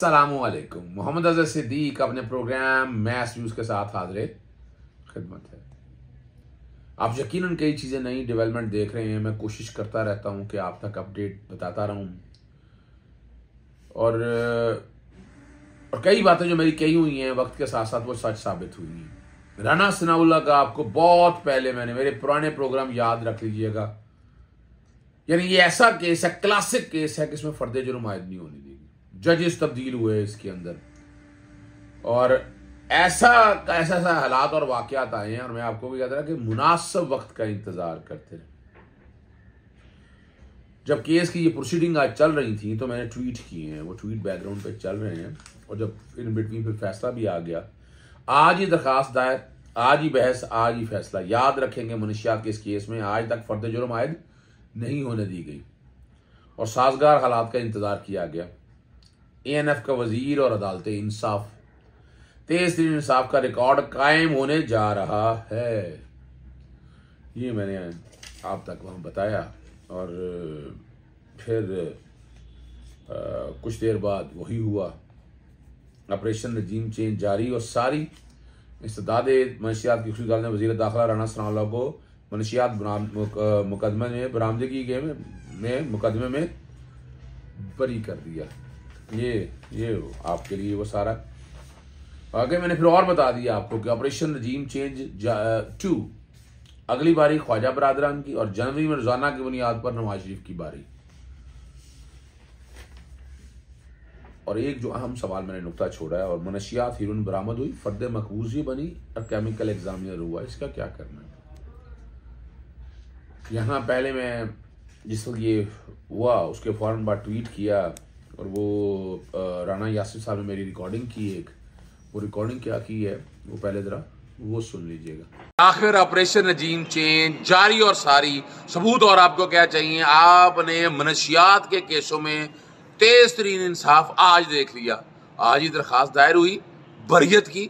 अस्सलामुअलैकुम। मोहम्मद अजहर सिद्दीक अपने programme mess news के साथ हाजिर खिदमत है। आप यकीनन कई चीजें नई डेवलपमेंट देख रहे हैं। मैं कोशिश करता रहता हूं कि आप तक अपडेट बताता रहूं और कई बातें जो मेरी कही हुई हैं वक्त के साथ साथ वो सच साबित हुई हैं। राना सनाउल्लाह का आपको बहुत पहले मैंने मेरे पुराने प्रोग्राम याद रख लीजिएगा, यानी ये ऐसा केस है, क्लासिक केस है कि इसमें फर्द जुर्म आयद नहीं होने देगी। जजेस तब्दील हुए इसके अंदर और ऐसा हालात और वाकयात आए हैं और मैं आपको भी कहता रहा कि मुनासिब वक्त का इंतजार करते रहे। जब केस की ये प्रोसीडिंग आज चल रही थी तो मैंने ट्वीट किए हैं, वो ट्वीट बैकग्राउंड पे चल रहे हैं और जब इन बिटवीन फिर फैसला भी आ गया। आज ही दरखास्त दायर, आज ही बहस, आज ही फैसला। याद रखेंगे मनशियात के इस केस में आज तक फर्द जुर्म आयद नहीं होने दी गई और साजगार हालात का इंतजार किया गया। ANF का वजीर और अदालत इंसाफ, तेज तरीन इंसाफ का रिकॉर्ड कायम होने जा रहा है। ये मैंने आप तक वहां बताया और फिर कुछ देर बाद वही हुआ। ऑपरेशन रजीम चेंज जारी और सारी इस्तेदाद मनशियात की खुशी ने वजीर दाखिला राना सनाउल्लाह को मनशियात मुकदमे में बरामदगी के मुकदमे में बरी कर दिया। ये आपके लिए वो सारा आगे मैंने फिर और बता दिया आपको कि ऑपरेशन रजीम चेंज 2 अगली बारी ख्वाजा बरादरान की और जनवरी में रोजाना की बुनियाद पर नवाज शरीफ की बारी। और एक जो अहम सवाल मैंने नुक्ता छोड़ा है और मनशियात हीरोइन बरामद हुई, फर्द मकबूजी बनी और केमिकल एग्जामिनर हुआ, इसका क्या करना है। यहाँ पहले मैं जिस वक्त ये हुआ उसके फौरन बाद ट्वीट किया और वो राना यासिर साहब ने मेरी रिकॉर्डिंग की, एक वो रिकॉर्डिंग क्या की है वो पहले जरा वो सुन लीजिएगा। आखिर ऑपरेशन रजीम चेंज जारी और सारी सबूत और आपको क्या चाहिए। आपने मनशियात के केसों में तेज तरीन इंसाफ आज देख लिया। आज ही दरखास्त दायर हुई बरियत की,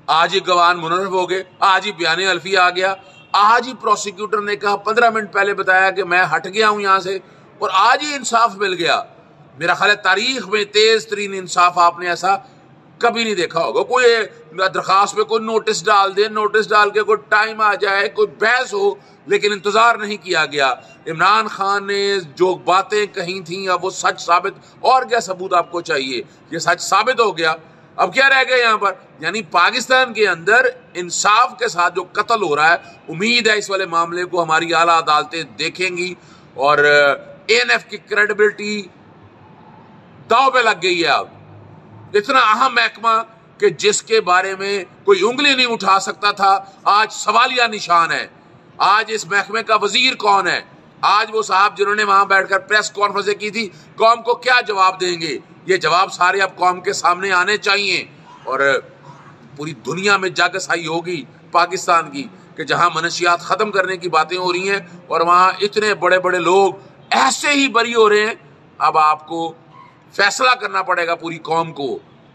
आज ही गवाह मुनर्रफ हो गए, आज ही बयान अल्फी आ गया, आज ही प्रोसिक्यूटर ने कहा 15 मिनट पहले बताया कि मैं हट गया हूं यहां से और आज ही इंसाफ मिल गया। मेरा ख्याल है तारीख में तेज तरीन इंसाफ आपने ऐसा कभी नहीं देखा होगा। कोई दरखास्त में कोई नोटिस डाल दे, नोटिस डाल के कोई टाइम आ जाए, कोई बहस हो, लेकिन इंतजार नहीं किया गया। इमरान खान ने जो बातें कही थी अब वो सच साबित, और क्या सबूत आपको चाहिए, ये सच साबित हो गया। अब क्या रह गया यहाँ पर, यानी पाकिस्तान के अंदर इंसाफ के साथ जो कत्ल हो रहा है, उम्मीद है इस वाले मामले को हमारी आला अदालतें देखेंगी और ANF की क्रेडिबिलिटी दांव पे लग गई है। अब इतना अहम महकमा कि जिसके बारे में कोई उंगली नहीं उठा सकता था, आज सवालिया निशान है। आज इस महकमे का वजीर कौन है, आज वो साहब जिन्होंने वहां बैठकर प्रेस कॉन्फ्रेंस की थी, कौम को क्या जवाब देंगे। ये जवाब सारे अब कौम के सामने आने चाहिए और पूरी दुनिया में जागसाई होगी पाकिस्तान की कि जहां मनशियात खत्म करने की बातें हो रही हैं और वहां इतने बड़े बड़े लोग ऐसे ही बरी हो रहे हैं। अब आपको फैसला करना पड़ेगा पूरी कौम को।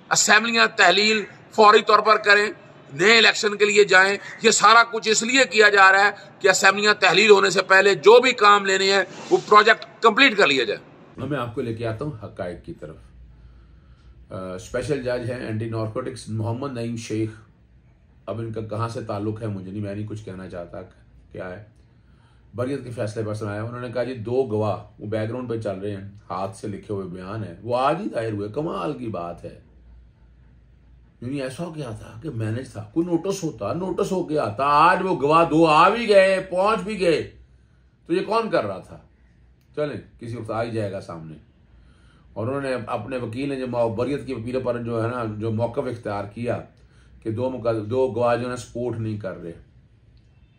असेंबलियां तहलील फौरी तौर पर करें, नए इलेक्शन के लिए जाएं। ये सारा कुछ इसलिए किया जा रहा है कि असेंबलियां तहलील होने से पहले जो भी काम लेने हैं वो प्रोजेक्ट कंप्लीट कर लिया जाए। मैं आपको लेके आता हूं हकायक की तरफ। स्पेशल जज हैं एंटी नारकोटिक्स मोहम्मद नईम शेख। अब इनका कहाँ से ताल्लुक है मुझे नहीं, मैं नहीं कुछ कहना चाहता क्या है। बरियत के फैसले पर सुनाया उन्होंने कहा जी 2 गवाह वो बैकग्राउंड पे चल रहे हैं, हाथ से लिखे हुए बयान है, वो आज ही दायर हुए। कमाल की बात है। ऐसा हो गया था कि मैनेज था, कोई नोटिस होता, नोटिस हो गया था, आज वो गवाह 2 आ भी गए, पहुंच भी गए, तो ये कौन कर रहा था। चलें किसी वक्त आ ही जाएगा सामने। और उन्होंने अपने वकील ने जो बरियत की वकील पर जो है ना जो मौक़िफ़ इख्तियार किया कि 2 गवाह जो है सपोर्ट नहीं कर रहे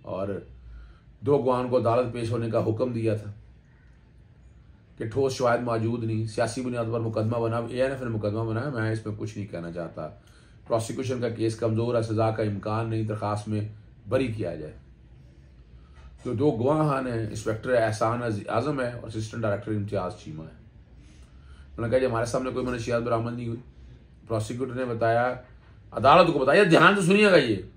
और 2 गवाहों को अदालत पेश होने का हुक्म दिया था कि ठोस शवाहिद मौजूद नहीं, सियासी बुनियाद पर मुकदमा बना। ANF ने मुकदमा बनाया, मैं इसमें कुछ नहीं कहना चाहता। प्रोसिक्यूशन का केस कमजोर है, सजा का इम्कान नहीं, दरखास्त में बरी किया जाए। जो 2 गवाह हैं इंस्पेक्टर एहसान आजम है और असिस्टेंट डायरेक्टर इम्तियाज चीमा है। उन्होंने कहा हमारे सामने कोई मनशियात बरामद नहीं हुई। प्रोसिक्यूटर ने बताया, अदालत को बताया, ध्यान से सुनिएगा, ये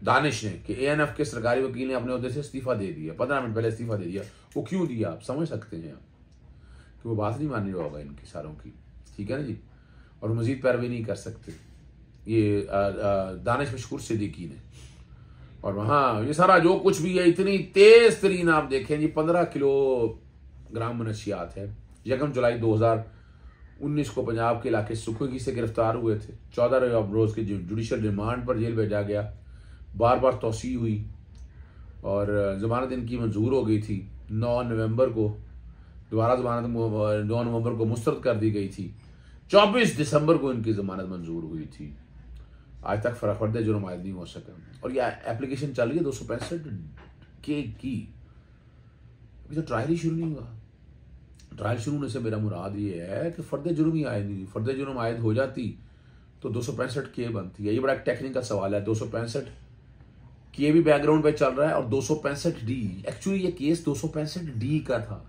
दानिश ने कि ANF के सरकारी वकील ने अपने ओहदे से इस्तीफा दे दिया, 15 मिनट पहले इस्तीफा दे दिया। वो क्यों दिया आप समझ सकते हैं कि वो बात नहीं माननी होगा इनकी सारों की, ठीक है ना जी। और मज़ीद पैरवी नहीं कर सकते, ये दानिश मशकूर सिद्दीकी ने। और वहाँ ये सारा जो कुछ भी है इतनी तेज तरीन आप देखें जी, 15 किलोग्राम मनशियात है। 1 जुलाई 2019 को पंजाब के इलाके सुखोगी से गिरफ्तार हुए थे। 14 रोज़ की जुडिशल रिमांड पर जेल भेजा गया, बार बार तोसी हुई और ज़मानत इनकी मंजूर हो गई थी। 9 नवंबर को दोबारा ज़मानत 9 नवंबर को मुस्तरद कर दी गई थी। 24 दिसंबर को इनकी ज़मानत मंजूर हुई थी। आज तक फर्द जुर्म आयद नहीं हो सका और यह एप्लीकेशन चल रही है 265 के की। अभी तो ट्रायल ही शुरू नहीं हुआ। ट्रायल शुरू होने से मेरा मुराद ये है कि फर्द जुर्म ही आयद नहीं, फर्द जुर्म आयद हो जाती तो 265 के बनती है। ये बड़ा टेक्निकल सवाल है। 265 के भी बैकग्राउंड पे चल रहा है और 265 डी। एक्चुअली ये केस 265 डी का था,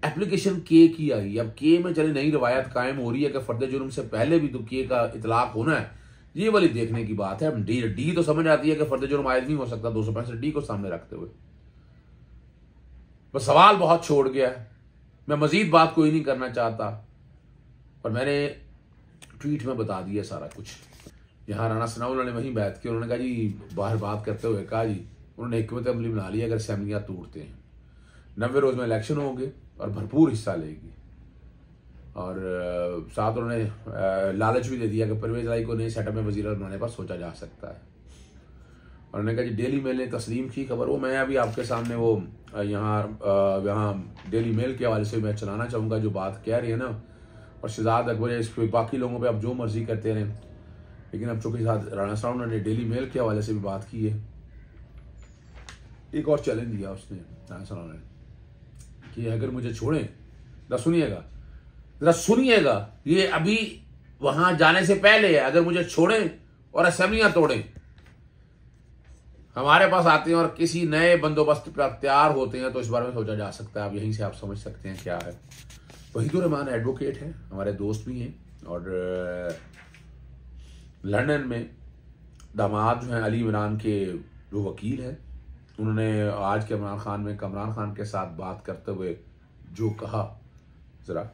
एप्लीकेशन के की आई। अब के में चले नई रवायत कायम हो रही है कि फर्द जुर्म से पहले भी तो के का इतलाक होना है, ये वाली देखने की बात है। डी तो समझ आती है कि फर्द जुर्म आयद नहीं हो सकता 265 डी को सामने रखते हुए। बस सवाल बहुत छोड़ गया है, मैं मजीद बात कोई नहीं करना चाहता, पर मैंने ट्वीट में बता दिया सारा कुछ। यहाँ राणा सनाउल्लाह ने वहीं बैठ के उन्होंने कहा जी, बाहर बात करते हुए कहा जी, उन्होंने हिकमत अमली बना लिया अगर असेंबलियां तोड़ते हैं 90 रोज में इलेक्शन होंगे और भरपूर हिस्सा लेगी। और साथ उन्होंने लालच भी दे दिया कि परवेज लाई को नए सेटअप में वजीर बनाने पर सोचा जा सकता है। और उन्होंने कहा जी, डेली मेल ने तस्लीम की खबर, वो मैं अभी आपके सामने वो यहाँ डेली मेल के हवाले से मैं चलाना चाहूँगा जो बात कह रही है ना। और शहजाद अकबर इस बाकी लोगों पे आप जो मर्जी करते रहें, लेकिन अब चूंकि साथ राणा साहब ने डेली मेल के हवाले से भी बात की है, एक और चैलेंज दिया उसने राणा साहब ने कि अगर मुझे छोड़ें, जरा सुनिएगा, ये अभी वहां जाने से पहले है, अगर मुझे छोड़ें और असेंबलियां तोड़ें, हमारे पास आते हैं और किसी नए बंदोबस्त पर तैयार होते हैं तो इस बारे में सोचा जा सकता है। आप यहीं से आप समझ सकते हैं क्या है। वहीदुर रहमान एडवोकेट हैं, हमारे दोस्त भी हैं, और लंदन में दामाद जो हैं अली इमरान के जो वकील हैं, उन्होंने आज के इमरान खान में कमरान खान के साथ बात करते हुए जो कहा, जरा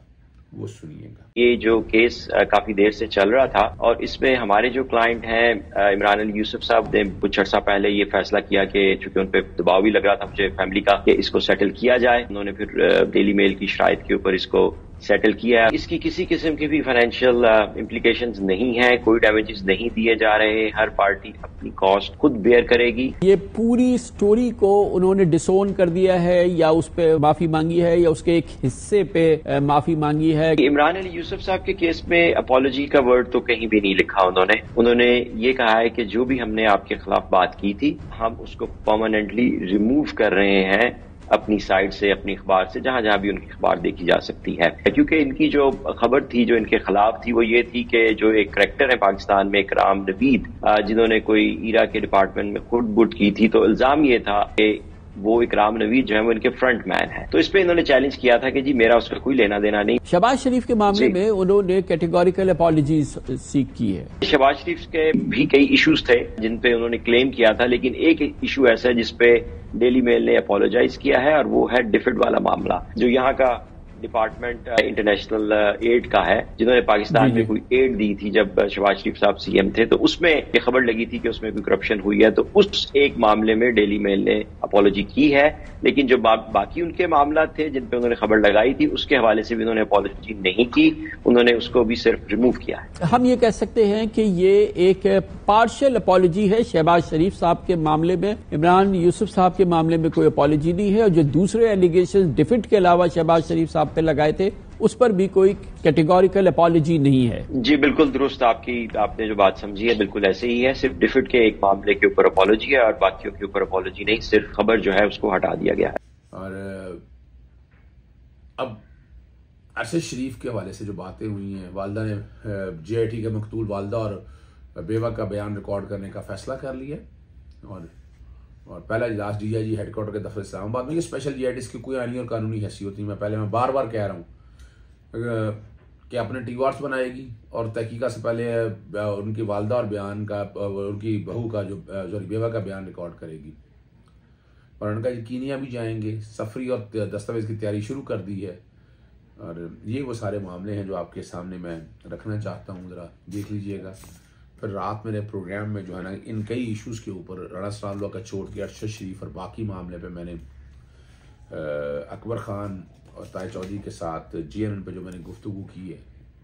वो सुनिएगा। ये जो केस काफी देर से चल रहा था और इसमें हमारे जो क्लाइंट हैं इमरान अली यूसुफ साहब ने कुछ अर्सा पहले ये फैसला किया कि चूंकि उन पे दबाव भी लग रहा था मुझे फैमिली का कि इसको सेटल किया जाए, उन्होंने फिर डेली मेल की शराइत के ऊपर इसको सेटल किया है। इसकी किसी किस्म की भी फाइनेंशियल इम्प्लीकेशंस नहीं है, कोई डैमेजेस नहीं दिए जा रहे, हर पार्टी अपनी कॉस्ट खुद बेयर करेगी। ये पूरी स्टोरी को उन्होंने डिसोन कर दिया है या उस पे माफी मांगी है या उसके एक हिस्से पे माफी मांगी है? इमरान अली यूसुफ साहब के केस में अपॉलॉजी का वर्ड तो कहीं भी नहीं लिखा उन्होंने ये कहा है कि जो भी हमने आपके खिलाफ बात की थी हम उसको परमानेंटली रिमूव कर रहे हैं अपनी साइड से, अपनी अखबार से, जहां जहां भी उनकी अखबार देखी जा सकती है। क्योंकि इनकी जो खबर थी जो इनके खिलाफ थी वो ये थी कि जो एक करेक्टर है पाकिस्तान में इकराम नवीद, जिन्होंने कोई ईरा के डिपार्टमेंट में खुद बुट की थी, तो इल्जाम ये था कि वो इकराम नवीद जो है वो इनके फ्रंट मैन है। तो इस पे इन्होंने चैलेंज किया था कि जी मेरा उसका कोई लेना देना नहीं। शहबाज शरीफ के मामले में उन्होंने कैटेगोरिकल अपॉलॉजी सीख की है। शहबाज शरीफ के भी कई इश्यूज थे जिन पे उन्होंने क्लेम किया था, लेकिन एक इशू ऐसा है जिसपे डेली मेल ने अपोलोजाइज किया है और वो है डिफिड वाला मामला, जो यहाँ का डिपार्टमेंट इंटरनेशनल एड का है, जिन्होंने पाकिस्तान में कोई एड दी थी जब शहबाज शरीफ साहब सीएम थे, तो उसमें ये खबर लगी थी कि उसमें कोई करप्शन हुई है। तो उस एक मामले में डेली मेल ने अपॉलॉजी की है, लेकिन जो बाकी उनके मामला थे जिन पे उन्होंने खबर लगाई थी उसके हवाले से भी उन्होंने अपॉलॉजी नहीं की, उन्होंने उसको भी सिर्फ रिमूव किया है। हम ये कह सकते हैं कि ये एक पार्शियल अपॉलॉजी है शहबाज शरीफ साहब के मामले में, इमरान यूसुफ साहब के मामले में कोई अपॉलॉजी नहीं है, और जो दूसरे एलिगेशन डिफिड के अलावा शहबाज शरीफ साहब पे लगाए थे उस पर भी कोई कैटेगोरिकल अपॉलॉजी नहीं है। जी बिल्कुल दुरुस्त, आपने जो बात समझी है बिल्कुल ऐसे ही है। सिर्फ डिफिड के एक मामले के ऊपर अपॉलॉजी है और बाकियों के ऊपर अपॉलॉजी नहीं, सिर्फ खबर जो है उसको हटा दिया गया है। और अब अरशद शरीफ के हवाले से जो बातें हुई हैं, वालदा ने JIT के मकतूल वालदा और बेवा का बयान रिकॉर्ड करने का फैसला कर लिया, और पहला इजलास DIG हेडक्वार्टर के दफ्तर इस्लामाबाद में। ये स्पेशल JITs की कोई आईनी और कानूनी हैसियत नहीं। मैं बार बार कह रहा हूँ कि अपने टीवार्स बनाएगी और तहकीकात से पहले उनकी वालदा और बयान का, उनकी बहू का जो बेवा का बयान रिकॉर्ड करेगी, और उनका यकीनिया भी जाएंगे। सफरी और दस्तावेज की तैयारी शुरू कर दी है। और ये वो सारे मामले हैं जो आपके सामने मैं रखना चाहता हूँ, ज़रा देख लीजिएगा। फिर रात मेरे प्रोग्राम में जो है ना इन कई इश्यूज़ के ऊपर राणा सलामुल्लाह का छोड़ के अरशद शरीफ और बाकी मामले पे मैंने अकबर ख़ान और ताज चौधरी के साथ GNN पे जो मैंने गुफ्तगू की है,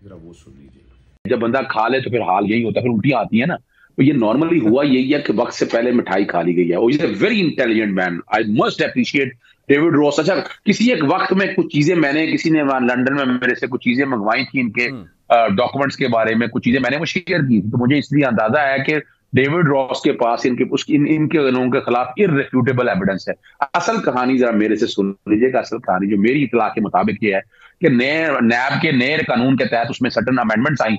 ज़रा वो सुन लीजिएगा। जब बंदा खा ले तो फिर हाल यही होता है, फिर उल्टियाँ आती है ना। तो ये नॉर्मली हुआ यही है कि वक्त से पहले मिठाई खा ली गई है। Is a very intelligent man, I must appreciate David Ross. अच्छा, किसी एक वक्त में कुछ चीजें मैंने, किसी ने वहां लंदन में मेरे से कुछ चीजें मंगवाई थी, इनके डॉक्यूमेंट्स के बारे में कुछ चीजें मैंने वो शेयर की थी, तो मुझे इसलिए अंदाजा है कि डेविड रॉस के पास इनके लोगों के खिलाफ इररिफ्यूटेबल एविडेंस है। असल कहानी जरा मेरे से सुन लीजिएगा। असल कहानी जो मेरी इतला के मुताबिक ये है कि नैब के नए कानून के तहत उसमें सर्टन अमेंडमेंट्स आई,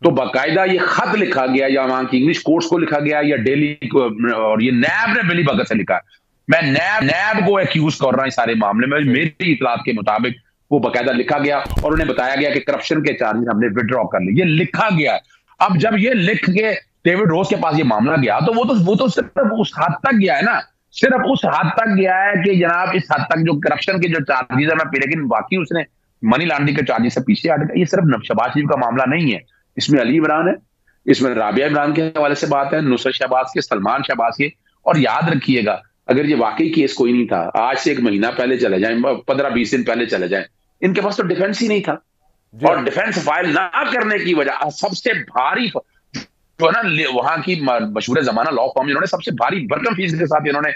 तो बाकायदा ये खत लिखा गया या वहां की इंग्लिश कोर्ट्स को लिखा गया या दिल्ली को, और ये नैब ने मिली भगत से लिखा। मैं नैब को एक्यूज कर रहा हूं इस सारे मामले में। मेरी इतलात के मुताबिक वो बाकायदा लिखा गया और उन्हें बताया गया कि करप्शन के चार्जेस हमने विड्रॉ कर लिए, ये लिखा गया। अब जब ये लिख के डेविड रोज के पास ये मामला गया तो वो तो सिर्फ उस हद तक गया है ना, सिर्फ उस हद तक गया है कि जनाब इस हद तक जो करप्शन के जो चार्जेस है मैं, लेकिन बाकी उसने मनी लॉन्ड्रिंग के चार्जेस से पीछे हट गया। ये सिर्फ शहबाज शरीफ का मामला नहीं है, इसमें अली इमरान है, इसमें राबिया इमरान के हवाले से बात है, नुसरत शहबाज के, सलमान शहबाज के। और याद रखिएगा, अगर ये वाकई केस कोई नहीं था, आज से 1 महीना पहले चले जाए, 15-20 दिन पहले चले जाए, इनके पास तो डिफेंस ही नहीं था। और डिफेंस फाइल ना करने की वजह सबसे भारी जो है ना वहां की मशहूर जमाना लॉ फॉर्म, इन्होंने सबसे भारी भरकम फीस के साथ इन्होंने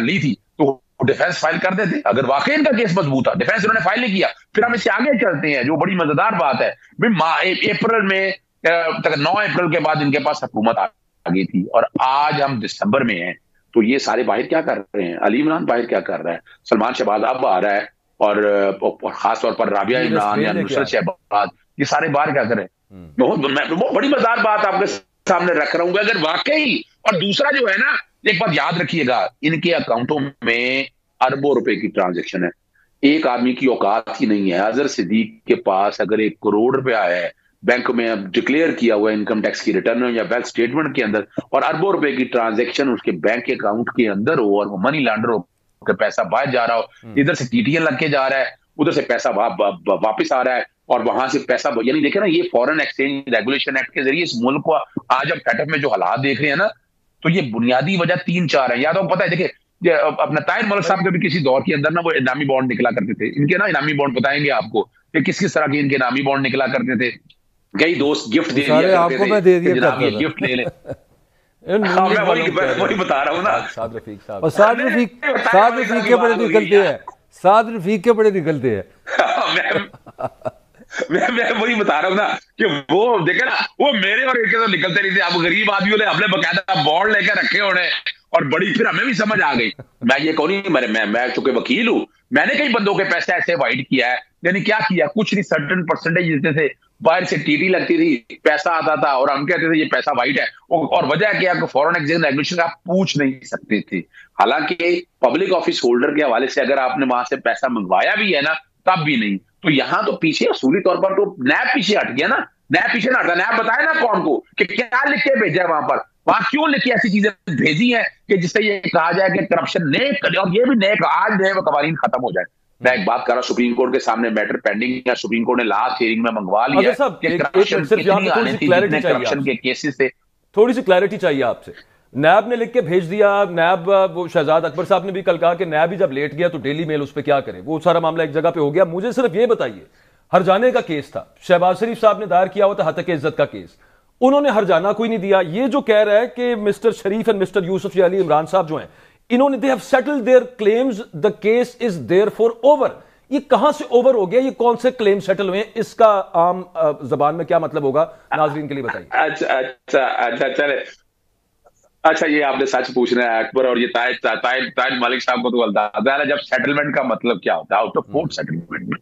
ली थी, तो डिफेंस फाइल कर देते। अगर वाकई इनका केस मजबूत था, डिफेंस इन्होंने फाइल नहीं किया। फिर हम इससे आगे चलते हैं, जो बड़ी मजेदार बात है, अप्रैल में 9 अप्रैल के बाद इनके पास हुकूमत आ गई थी और आज हम दिसंबर में हैं, तो ये सारे बाहर क्या कर रहे हैं? अली इमरान बाहर क्या कर रहा है? सलमान शहबाज अब आ रहा है, और खासतौर पर राबिया इमरान या नुसरत शहबाज, ये सारे बाहर क्या कर रहे हैं? वो बड़ी मजेदार बात आपके सामने रख रहा हूं। अगर वाकई, और दूसरा जो है ना, एक बात याद रखिएगा, इनके अकाउंटों में अरबों रुपए की ट्रांजैक्शन है। एक आदमी की औकात ही नहीं है। अजहर सिद्दीक के पास अगर 1 करोड़ रुपया है बैंक में डिक्लेयर किया हुआ इनकम टैक्स की रिटर्न या बैंक स्टेटमेंट के अंदर, और अरबों रुपए की ट्रांजैक्शन उसके बैंक अकाउंट के अंदर हो, और वो मनी लॉन्डर हो, पैसा बाहर जा रहा हो, इधर से TTN लग के जा रहा है, उधर से पैसा वापिस आ रहा है, और वहां से पैसा, यानी देखे ना, ये फॉरेन एक्सचेंज रेगुलेशन एक्ट के जरिए इस मुल्क को आज हम सेटअप में जो हालात देख रहे हैं ना, तो ये बुनियादी वजह 3-4 है। याद हो, पता है, देखिए अपना ताहिर मलिक साहब के भी किसी दौर के अंदर ना वो इनामी बॉन्ड निकला करते थे। इनके ना इनामी बॉन्ड बताएंगे आपको कि किस किस तरह के इनके इनामी बॉन्ड निकला करते थे। कई दोस्त गिफ्ट दे दिया आपको, मैं दे दिया जनाब, ये गिफ्ट ले ले। मैं वही बता रहा हूँ ना। साद रफीक साहब, और साद रफीक के बड़े निकलते हैं, साद रफीक के बड़े निकलते हैं। मैं वही बता रहा हूँ ना कि वो देखे ना, वो मेरे और इनके तो निकलते नहीं थे। अब गरीब आदमियों ने हमने बकायदा बॉन्ड लेकर रखे होने, और बड़ी फिर हमें भी समझ आ गई। मैं ये कहूँ नहीं, मैं चूंकि वकील हूँ, मैंने कई बंदों के पैसे ऐसे वाइट किया है। यानी क्या किया? कुछ नहीं, सर्टेन परसेंटेज देते थे, बाहर से TT लगती थी, पैसा आता था, और हम कहते थे ये पैसा वाइट है। और वजह क्या है? फॉरेन एक्सचेंज रेगुलेशन आप पूछ नहीं सकते थे। हालांकि पब्लिक ऑफिस होल्डर के हवाले से अगर आपने वहां से पैसा मंगवाया भी है ना, तब भी नहीं। तो यहाँ तो पीछे असूली तौर पर तो नैब पीछे हट गया ना। नैब पीछे ना हटा, नैब बताए ना कौन को कि क्या लिख के भेजा है वहां पर, वहां क्यों लिख के ऐसी चीजें भेजी हैं कि जिससे ये कहा जाए कि करप्शन ने, और ये भी नेक आज जो है वो कवानीन खत्म हो जाए। मैं एक बात कर रहा हूं, सुप्रीम कोर्ट के सामने मैटर पेंडिंग है, सुप्रीम कोर्ट ने लास्ट हियरिंग में मंगवा लिया कि करप्शन के केसेस से थोड़ी सी क्लैरिटी चाहिए आपसे। नैब ने लिख के भेज दिया, नैब, वो शहजाद अकबर साहब ने भी कल कहा कि नैब ही जब लेट गया तो डेली मेल उस पर क्या करे, वो सारा मामला एक जगह पे हो गया। मुझे सिर्फ ये बताइए, हरजाने का केस था, शहबाज शरीफ साहब ने दायर किया हुआ था हतक इज्जत का केस, उन्होंने हरजाना कोई नहीं दिया। ये जो कह रहा है कि mister Sharif and mister Yusuf Ali Imran साहब जो हैं, इन्होंने they have settled there claims, the case is therefore over. ये कहां से ओवर हो गया? ये कौन से क्लेम सेटल हुए? इसका आम जबान में क्या मतलब होगा, नाजरीन के लिए बताइए। अच्छा, ये आपने सच पूछ रहे हैं अकबर, और ये ताज मलिक साहब को तो अंदाजा है जब सेटलमेंट का मतलब क्या होता है, आउट ऑफ कोर्ट सेटलमेंट में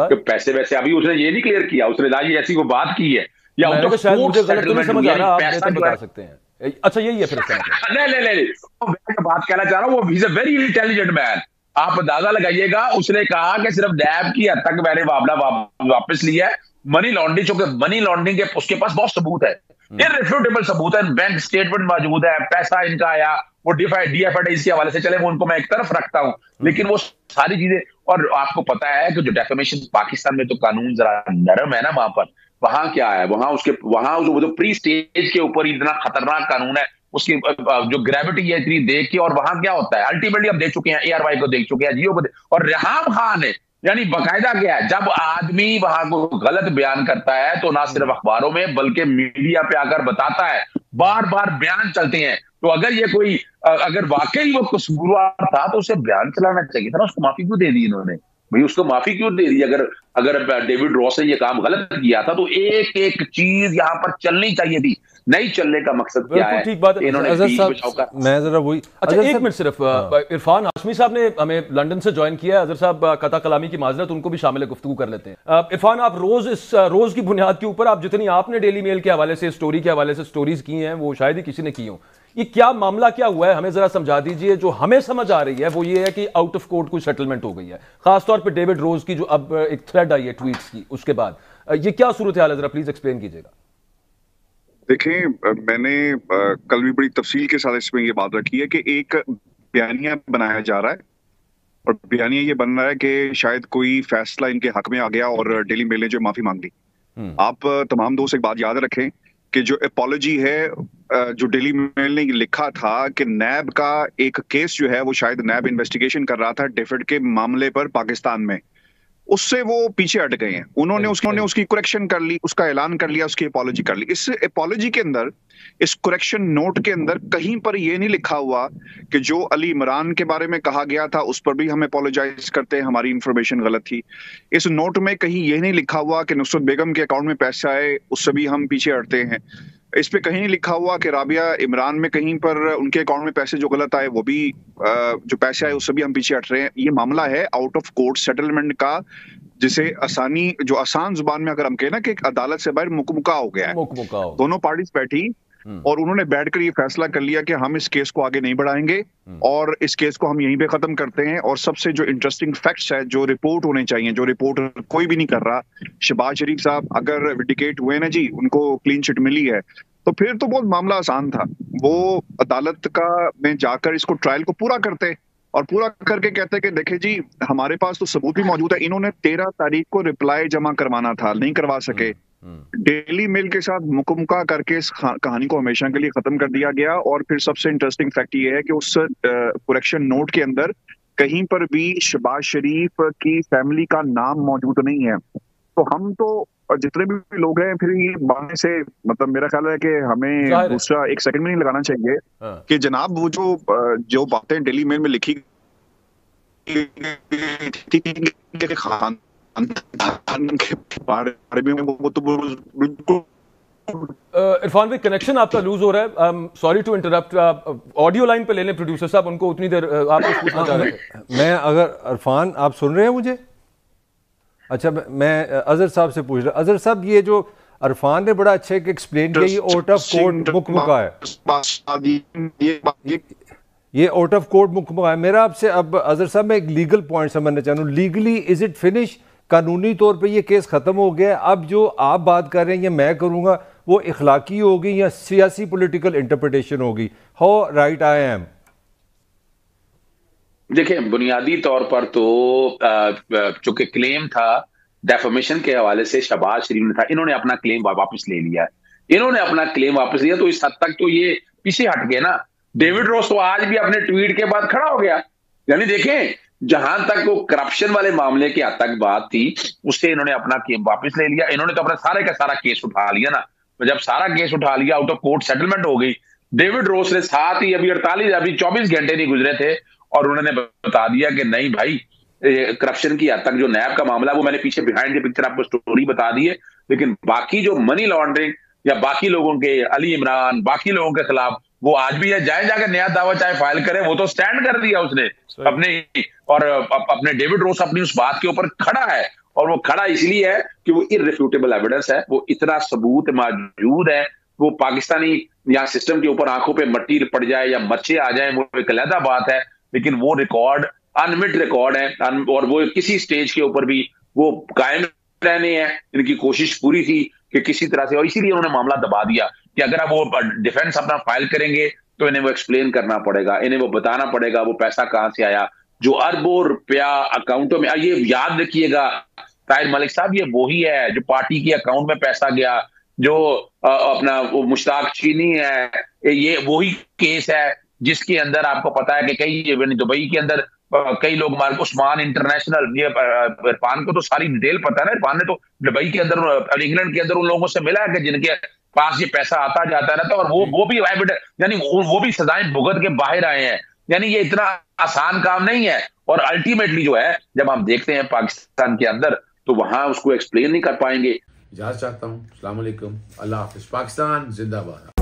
तो पैसे वैसे अभी उसने ये नहीं क्लियर किया, उसने ये ऐसी को बात की है या आउट ऑफ कोर्ट सेटलमेंट पैसा बता सकते हैं। अच्छा, यही है फिर नहीं, मैं बात कहना चाह रहा हूँ, वो is a very intelligent man. आप अंदाजा लगाइएगा, उसने कहा कि सिर्फ नैब की हद तक मैंने मामला वापस लिया है। मनी लॉन्ड्रिंग, चूंकि मनी लॉन्ड्रिंग के उसके पास बहुत सबूत है, इररिफ्यूटेबल सबूत है, बैंक स्टेटमेंट मौजूद है, पैसा इनका आया, वो DFID के हवाले से चले, वो उनको मैं एक तरफ रखता हूं, लेकिन वो सारी चीजें, और आपको पता है कि जो डेफेमेशन पाकिस्तान में तो कानून जरा नरम है ना, वहां क्या है, वहां जो प्री स्टेज के ऊपर इतना खतरनाक कानून है, उसकी जो ग्रेविटी है इतनी देख के, और वहां क्या होता है अल्टीमेटली हम देख चुके हैं, ARY को देख चुके हैं, जियो को और रेहाम खान ने, यानी बकायदा क्या है, जब आदमी वहां को गलत बयान करता है तो ना सिर्फ अखबारों में बल्कि मीडिया पे आकर बताता है, बार बार बयान चलते हैं। तो अगर ये कोई अगर वाकई वो कसूरवार था तो उसे बयान चलाना चाहिए था ना, उसको माफी क्यों दे दी इन्होंने भाई, उसको माफी क्यों दे दी? अगर डेविड रॉस ने ये काम गलत किया था तो एक एक चीज यहाँ पर चलनी चाहिए थी, नहीं चलने का मकसद क्या है? ठीक बात है। इन्होंने मैं जरा वही, अच्छा एक मिनट सिर्फ, इरफान हाशमी साहब ने हमें लंदन से ज्वाइन किया है, अजहर साहब कता कलामी की माजरत, उनको भी शामिल गुफ्तगू कर लेते हैं। इरफान, आप रोज की बुनियाद के ऊपर आप जितनी आपने डेली मेल के हवाले से, स्टोरी के हवाले से स्टोरीज की हैं, वो शायद ही किसी ने की हो, ये क्या मामला क्या हुआ है, हमें जरा समझा दीजिए। जो हमें समझ आ रही है वो ये है कि आउट ऑफ कोर्ट कोई सेटलमेंट हो गई है, खासतौर पर डेविड रोज की जो अब एक थ्रेड आई है ट्वीट्स की, उसके बाद ये क्या सूरत हाल है, जरा प्लीज एक्सप्लेन कीजिएगा। देखें, मैंने कल भी बड़ी तफसील के साथ इसमें ये बात रखी है कि एक बयानिया बनाया जा रहा है, और बयानिया ये बन रहा है कि शायद कोई फैसला इनके हक में आ गया और डेली मेल ने जो माफी मांग ली। आप तमाम दोस्त एक बात याद रखें कि जो अपॉलॉजी है, जो डेली मेल ने लिखा था कि नैब का एक केस जो है वो शायद नैब इन्वेस्टिगेशन कर रहा था डेफिड के मामले पर पाकिस्तान में, उससे वो पीछे हट गए हैं। उन्होंने उसकी करेक्शन कर ली, उसका ऐलान कर लिया, उसकी अपॉलॉजी कर ली। इस अपॉलॉजी के अंदर, इस करेक्शन नोट के अंदर कहीं पर ये नहीं लिखा हुआ कि जो अली इमरान के बारे में कहा गया था उस पर भी हम अपॉलोजाइज करते हैं, हमारी इंफॉर्मेशन गलत थी। इस नोट में कहीं ये नहीं लिखा हुआ कि नुसरत बेगम के अकाउंट में पैसे आए, उससे भी हम पीछे हटते हैं। इस पे कहीं नहीं लिखा हुआ कि राबिया इमरान में कहीं पर उनके अकाउंट में पैसे जो गलत आए, वो भी जो पैसे आए उससे भी हम पीछे हट रहे हैं। ये मामला है आउट ऑफ कोर्ट सेटलमेंट का, जिसे आसान जुबान में अगर हम कहें ना कि अदालत से बाहर मुकमुका हो गया है। दोनों पार्टीज बैठी और उन्होंने बैठकर ये फैसला कर लिया कि हम इस केस को आगे नहीं बढ़ाएंगे और इस केस को हम यहीं पे खत्म करते हैं। और सबसे जो इंटरेस्टिंग फैक्ट्स है, जो रिपोर्ट होने चाहिए, जो रिपोर्ट कोई भी नहीं कर रहा, शहबाज शरीफ साहब अगर विंडिकेट हुए ना जी, उनको क्लीन चिट मिली है, तो फिर तो बहुत मामला आसान था। वो अदालत का में जाकर इसको ट्रायल को पूरा करते और पूरा करके कहते कि देखे जी, हमारे पास तो सबूत भी मौजूद है। इन्होंने 13 तारीख को रिप्लाई जमा करवाना था, नहीं करवा सके। डेली मेल के साथ मुकम्मका करके इस कहानी को हमेशा के लिए खत्म कर दिया गया। और फिर सबसे इंटरेस्टिंग फैक्ट ये है कि उस करेक्शन नोट के अंदर कहीं पर भी शहबाज शरीफ की फैमिली का नाम मौजूद नहीं है। तो हम तो जितने भी लोग हैं, फिर ये बहाने से, मतलब मेरा ख्याल है कि हमें दूसरा एक सेकंड में नहीं लगाना चाहिए कि जनाब वो जो बातें डेली मेल में लिखी खान के बारे में, वो तो बिल्कुल। इरफान भाई, कनेक्शन आपका लूज हो रहा है, sorry to interrupt. Audio line पे ले लें प्रोड्यूसर साहब, उनको उतनी देर आप कुछ पूछना चाह रहे थे। मैं अगर इरफान, आप सुन रहे हैं मुझे? अच्छा, मैं अजहर साहब से पूछ रहा। अजहर साहब, ये जो इरफान ने बड़ा अच्छा एक्सप्लेन किया, ये आउट ऑफ कोर्ट मुकम्मका है, ये आउट ऑफ कोर्ट मुकम्मका है। मेरा आपसे अब अजहर साहब, मैं एक लीगल पॉइंट समझना चाह रहा हूँ। Legally is it finish? कानूनी तौर पे ये केस खत्म हो गया? अब जो आप बात कर रहे हैं, ये मैं करूंगा, वो इखलाकी होगी या सियासी पॉलिटिकल इंटरप्रिटेशन होगी? How right I am? देखिए, बुनियादी तौर पर तो चूंकि क्लेम था डेफेमेशन के हवाले से शहबाज शरीफ ने था, इन्होंने अपना क्लेम वापस ले लिया। इन्होंने अपना क्लेम वापस लिया तो इस हद तक तो ये पीछे हट गए ना। डेविड रोस तो आज भी अपने ट्वीट के बाद खड़ा हो गया। यानी देखें, जहां तक वो करप्शन वाले मामले की हद तक बात थी, उससे इन्होंने अपना केस वापस ले लिया। इन्होंने तो अपना सारे का सारा केस उठा लिया ना। तो जब सारा केस उठा लिया, आउट ऑफ कोर्ट सेटलमेंट हो गई। डेविड रोस ने साथ ही अभी 24 घंटे नहीं गुजरे थे और उन्होंने बता दिया कि नहीं भाई, करप्शन की हद तक जो नैब का मामला, वो मैंने पीछे बिहाइंड द पिक्चर आपको स्टोरी बता दी है, लेकिन बाकी जो मनी लॉन्ड्रिंग या बाकी लोगों के, अली इमरान, बाकी लोगों के खिलाफ वो आज भी है, जाकर नया दावा चाहे फाइल करे, वो तो स्टैंड कर दिया उसने अपने। और अपने डेविड रोस अपनी उस बात के ऊपर खड़ा है, और वो खड़ा इसलिए है कि वो इररिफ्यूटेबल एविडेंस है, वो इतना सबूत मौजूद है। वो पाकिस्तानी या सिस्टम के ऊपर आंखों पे मट्टी पड़ जाए या मच्छे आ जाए, वो एक अलग बात है, लेकिन वो रिकॉर्ड अनमिट रिकॉर्ड है, और वो किसी स्टेज के ऊपर भी वो कायम रहने हैं। इनकी कोशिश पूरी थी कि किसी तरह से, और इसीलिए उन्होंने मामला दबा दिया कि अगर अब वो डिफेंस अपना फाइल करेंगे तो इन्हें वो एक्सप्लेन करना पड़ेगा, इन्हें वो बताना पड़ेगा वो पैसा कहां से आया, जो अरबों रुपया अकाउंटों में। ये याद रखिएगा ताहिर मलिक साहब, ये वही है जो पार्टी के अकाउंट में पैसा गया, जो अपना वो मुश्ताक चीनी है, ये वही केस है जिसके अंदर आपको पता है कि कई दुबई के अंदर कई लोग मार, उस्मान इंटरनेशनल, ये इरफान को तो सारी डिटेल पता है ना, इरफान ने तो दुबई के अंदर इंग्लैंड के अंदर उन लोगों से मिला है कि जिनके पास ये पैसा आता जाता रहता, और वो भी यानी वो भी सजाएं भुगत के बाहर आए हैं। यानी ये इतना आसान काम नहीं है, और अल्टीमेटली जो है जब हम देखते हैं पाकिस्तान के अंदर तो वहां उसको एक्सप्लेन नहीं कर पाएंगे। इजाजत चाहता हूँ, अस्सलाम वालेकुम, अल्लाह हाफिज, पाकिस्तान जिंदाबाद।